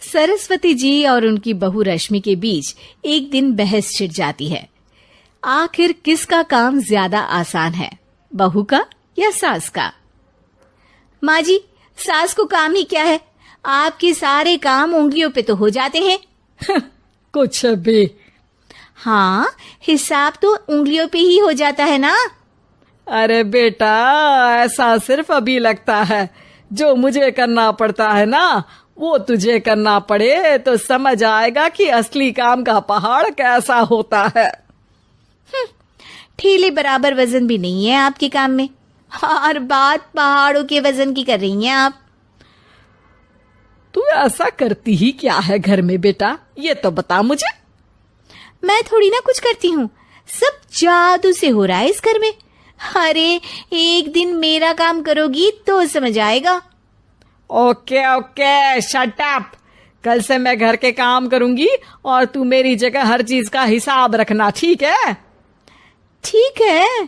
सरस्वती जी और उनकी बहू रश्मि के बीच एक दिन बहस छिड़ जाती है। आखिर किसका काम ज्यादा आसान है, बहू का या सास का? माँ जी, सास को काम ही क्या है, आपके सारे काम उंगलियों पे तो हो जाते हैं। कुछ भी। हाँ, हिसाब तो उंगलियों पे ही हो जाता है ना। अरे बेटा, ऐसा सिर्फ अभी लगता है। जो मुझे करना पड़ता है ना, वो तुझे करना पड़े तो समझ आएगा कि असली काम का पहाड़ कैसा होता है। ठेले बराबर वजन भी नहीं है आपके काम में, और बात पहाड़ों के वजन की कर रही हैं आप। तू ऐसा करती ही क्या है घर में बेटा, ये तो बता मुझे। मैं थोड़ी ना कुछ करती हूँ, सब जादू से हो रहा है इस घर में। अरे एक दिन मेरा काम करोगी तो समझ आएगा। Okay okay, shut up. कल से मैं घर के काम करूंगी और तू मेरी जगह हर चीज का हिसाब रखना, ठीक है? ठीक है,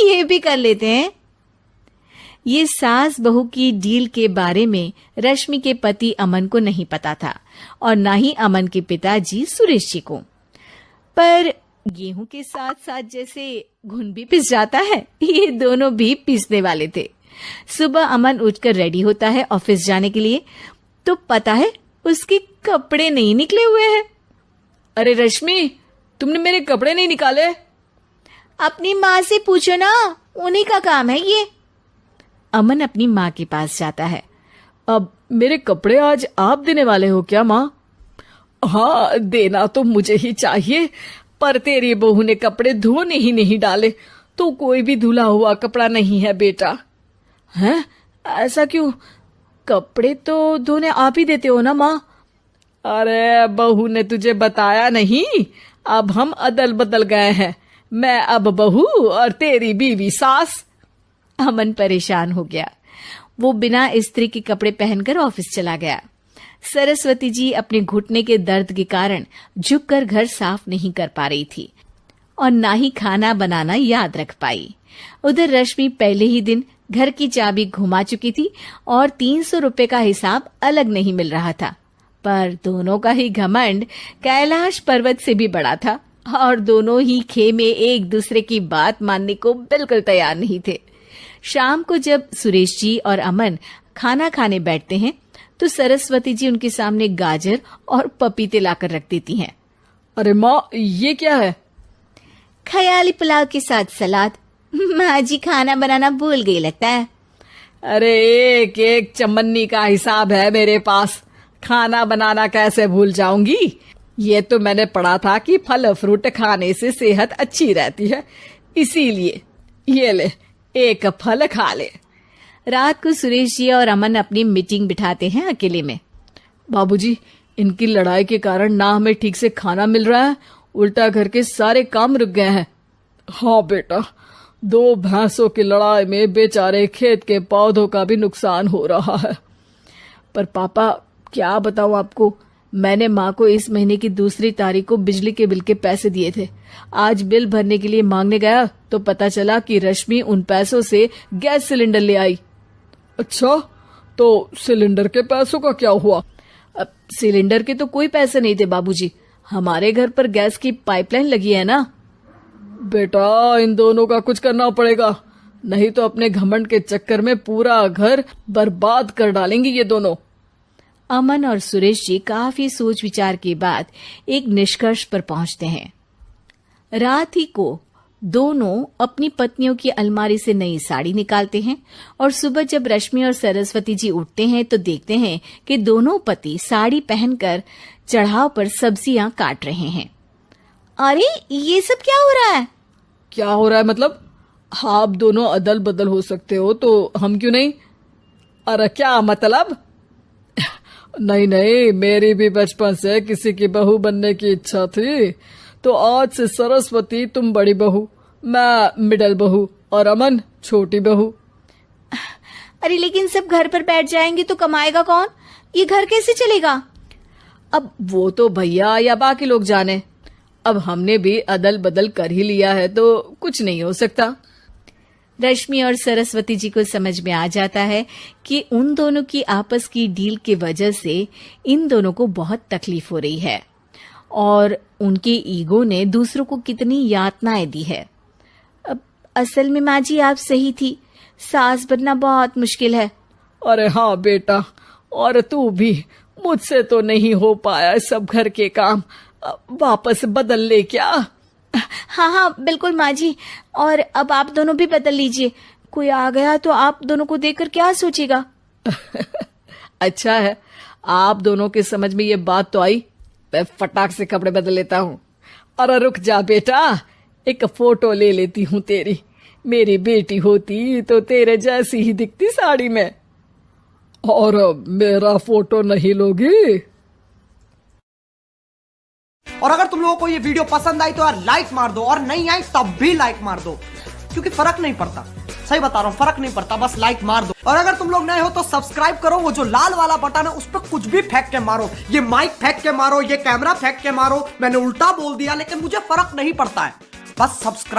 ये भी कर लेते हैं। ये सास बहू की डील के बारे में रश्मि के पति अमन को नहीं पता था और ना ही अमन के पिताजी सुरेश जी को। पर गेहूं के साथ साथ जैसे घुन भी पिस जाता है, ये दोनों भी पिसने वाले थे। सुबह अमन उठकर रेडी होता है ऑफिस जाने के लिए, तो पता है उसके कपड़े नहीं निकले हुए हैं। अरे रश्मि, तुमने मेरे कपड़े नहीं निकाले? अपनी माँ से पूछो ना, उन्हीं का काम है ये। अमन अपनी माँ के पास जाता है। अब मेरे कपड़े आज आप देने वाले हो क्या माँ? हाँ, देना तो मुझे ही चाहिए, पर तेरी बहू ने कपड़े धोने ही नहीं डाले, तो कोई भी धुला हुआ कपड़ा नहीं है बेटा। हैं? ऐसा क्यों? कपड़े तो धोने आप ही देते हो ना माँ? अरे बहू ने तुझे बताया नहीं, अब हम अदल बदल गए हैं। मैं अब बहू और तेरी बीवी सास। अमन परेशान हो गया। वो बिना इस्त्री के कपड़े पहनकर ऑफिस चला गया। सरस्वती जी अपने घुटने के दर्द के कारण झुककर घर साफ नहीं कर पा रही थी और ना ही खाना बनाना याद रख पाई। उधर रश्मि पहले ही दिन घर की चाबी घुमा चुकी थी और 300 रुपए का हिसाब अलग नहीं मिल रहा था। पर दोनों का ही घमंड कैलाश पर्वत से भी बड़ा था और दोनों ही खेमे एक दूसरे की बात मानने को बिल्कुल तैयार नहीं थे। शाम को जब सुरेश जी और अमन खाना खाने बैठते हैं तो सरस्वती जी उनके सामने गाजर और पपीते लाकर रख देती हैं। अरे माँ, ये क्या है? ख्याली पुलाव के साथ सलाद। माँ जी खाना बनाना भूल गई लगता है। अरे एक एक चमन्नी का हिसाब है मेरे पास, खाना बनाना कैसे भूल जाऊंगी? ये तो मैंने पढ़ा था कि फल फ्रूट खाने से सेहत अच्छी रहती है, इसीलिए ये ले, एक फल खा ले। रात को सुरेश जी और अमन अपनी मीटिंग बिठाते हैं अकेले में। बाबूजी, इनकी लड़ाई के कारण ना हमें ठीक से खाना मिल रहा है, उल्टा घर के सारे काम रुक गए हैं। हाँ बेटा, 2 भैंसों की लड़ाई में बेचारे खेत के पौधों का भी नुकसान हो रहा है। पर पापा, क्या बताऊं आपको, मैंने माँ को इस महीने की 2 तारीख को बिजली के बिल के पैसे दिए थे। आज बिल भरने के लिए मांगने गया तो पता चला कि रश्मि उन पैसों से गैस सिलेंडर ले आई। अच्छा, तो सिलेंडर के पैसों का क्या हुआ? अब सिलेंडर के तो कोई पैसे नहीं थे बाबूजी, हमारे घर पर गैस की पाइपलाइन लगी है ना। बेटा, इन दोनों का कुछ करना पड़ेगा, नहीं तो अपने घमंड के चक्कर में पूरा घर बर्बाद कर डालेंगी ये दोनों। अमन और सुरेश जी काफी सोच विचार के बाद एक निष्कर्ष पर पहुंचते हैं। रात ही को दोनों अपनी पत्नियों की अलमारी से नई साड़ी निकालते हैं और सुबह जब रश्मि और सरस्वती जी उठते हैं तो देखते हैं कि दोनों पति साड़ी पहनकर चढ़ाव पर सब्जियां काट रहे हैं। अरे ये सब क्या हो रहा है? क्या हो रहा है मतलब? आप दोनों अदल बदल हो सकते हो तो हम क्यों नहीं? अरे क्या मतलब? नहीं नहीं, मेरी भी बचपन से किसी की बहू बनने की इच्छा थी, तो आज से सरस्वती तुम बड़ी बहू, मैं मिडल बहू और अमन छोटी बहू। अरे लेकिन सब घर पर बैठ जाएंगे तो कमाएगा कौन? ये घर कैसे चलेगा? अब वो तो भैया या बाकी लोग जाने, अब हमने भी अदल बदल कर ही लिया है तो कुछ नहीं हो सकता। रश्मि और सरस्वती जी को समझ में आ जाता है कि उन दोनों की आपस की डील की वजह से इन दोनों को बहुत तकलीफ हो रही है और उनके ईगो ने दूसरों को कितनी यातनाएं दी है। अब असल में माँ जी आप सही थी, सास बनना बहुत मुश्किल है। अरे हाँ बेटा, और तू भी, मुझसे तो नहीं हो पाया सब घर के काम, वापस बदल ले क्या? हाँ हाँ बिल्कुल माँ जी, और अब आप दोनों भी बदल लीजिए, कोई आ गया तो आप दोनों को देखकर क्या सोचेगा। अच्छा है, आप दोनों के समझ में ये बात तो आई, मैं फटाक से कपड़े बदल लेता हूँ। अरे रुक जा बेटा, एक फोटो ले लेती हूँ तेरी, मेरी बेटी होती तो तेरे जैसी ही दिखती साड़ी में। और मेरा फोटो नहीं लोगी? और अगर तुम लोगों को ये वीडियो पसंद आई तो यार लाइक मार दो, और नहीं आई तब भी लाइक मार दो, क्योंकि फर्क नहीं पड़ता, सही बता रहा हूं, फर्क नहीं पड़ता, बस लाइक मार दो। और अगर तुम लोग नए हो तो सब्सक्राइब करो, वो जो लाल वाला बटन है उस पर कुछ भी फेंक के मारो, ये माइक फेंक के मारो, ये कैमरा फेंक के मारो, मैंने उल्टा बोल दिया लेकिन मुझे फर्क नहीं पड़ता है, बस सब्सक्राइब